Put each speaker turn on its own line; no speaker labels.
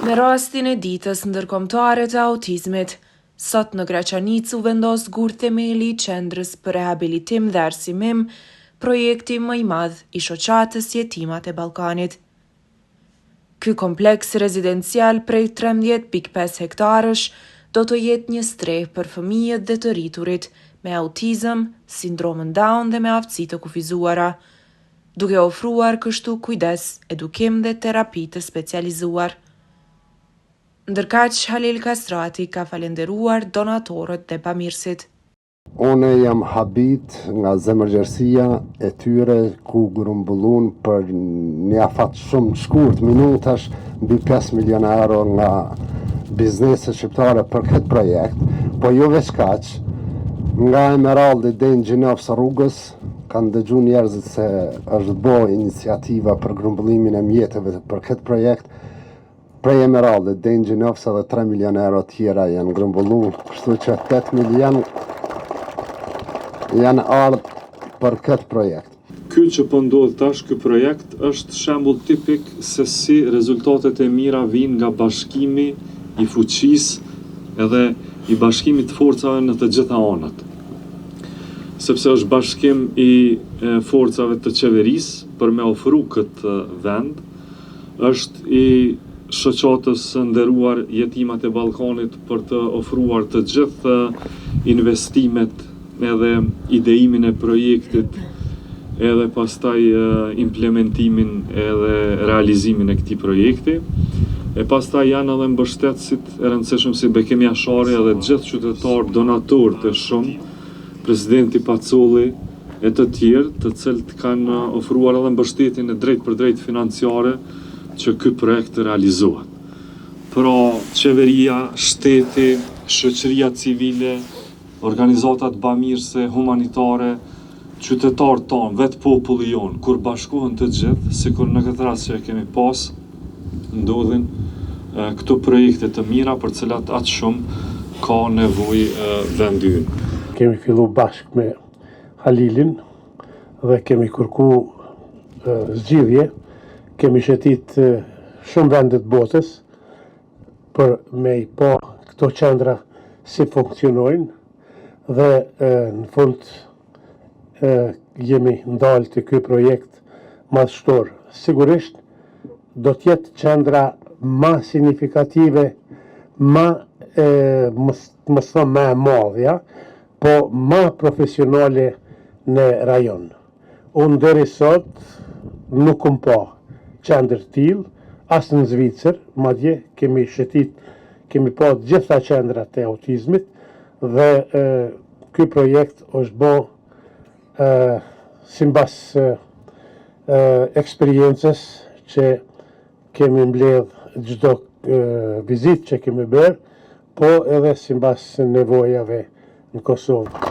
Me rastin e ditës ndërkombëtare të autizmit, sot në Graçanic u vendos gur themeli i qendrës për rehabilitim dhe arsimim, projekti më i madh i shoqatës Jetimat e Ballkanit. Ky kompleks rezidencial prej 13.5 hektarësh do të jetë një strehë për fëmijët dhe të rriturit me autizëm, sindromën Down dhe me aftësi të kufizuara, duke ofruar kështu kujdes, edukim dhe terapi të specializuar. Ndërkaq, Halil Kastrati ka falenderuar donatorët dhe bamirësit.
Unë jam habit nga zemërgjërsia e tyre ku grumbullun për një afat shumë shkurt minutash mbi 5 milion euro nga bizneset shqiptare për këtë projekt, po jo veç kaq, nga Emeraldi deri në Gjinovës rrugës kanë dëgju njerëzit se është bo iniciativa për grumbullimin e mjeteve për këtë projekt. Prej Emeraldi deri në Gjinovës edhe 3 milion euro tjera janë grumbullu, kështu që 8 milion janë ardhur për këtë projekt.
Ky që po ndodh tash, ky projekt është shembull tipik se si rezultatet e mira vijnë nga bashkimi i fuqisë edhe i bashkimit të forcave në të gjitha anët. Sepse është bashkim i forcave të qeverisë për me ofru këtë vend, është i shoqatës së nderuar Jetimat e Ballkanit për të ofruar të gjithë investimet edhe ideimin e projektit, edhe pastaj implementimin edhe realizimin e këtij projekti. E pastaj janë edhe mbështetësit e rëndësishëm si Bekemi Ashari edhe gjithë qytetarë donatorë të shumë, presidenti Pacolli e të tjerë, të cilët kanë ofruar edhe mbështetjen e drejt për drejt financiare që ky projekt të realizohet. Pra, qeveria, shteti, shoqëria civile, organizatat bamirëse, humanitare, qytetarët tonë, vetë populli jonë, kur bashkohen të gjithë, sikur në këtë rast që e kemi pas, ndodhin këto projekte të mira për cilat atë shumë ka nevojë vendi ynë.
Kemi fillu bashkë me Halilin dhe kemi kërku zgjidhje. Kemi shetit shumë vendet botës për me i po këto qendra si funksionojnë dhe në fund jemi ndalë të ky projekt madhështor. Sigurisht do t'jetë qendra ma signifikative, mos thëmë ma e madhja, po ma profesionale në rajon. Unë deri sot nuk kom pa qendër tillë, as në Zvicër, madje kemi shetit, kemi pa gjitha qendrat e autizmit dhe ky projekt është bo simbas eksperiencës që kemi mbledh çdo vizit që kemi bërë, po edhe simbas nevojave në Kosovë.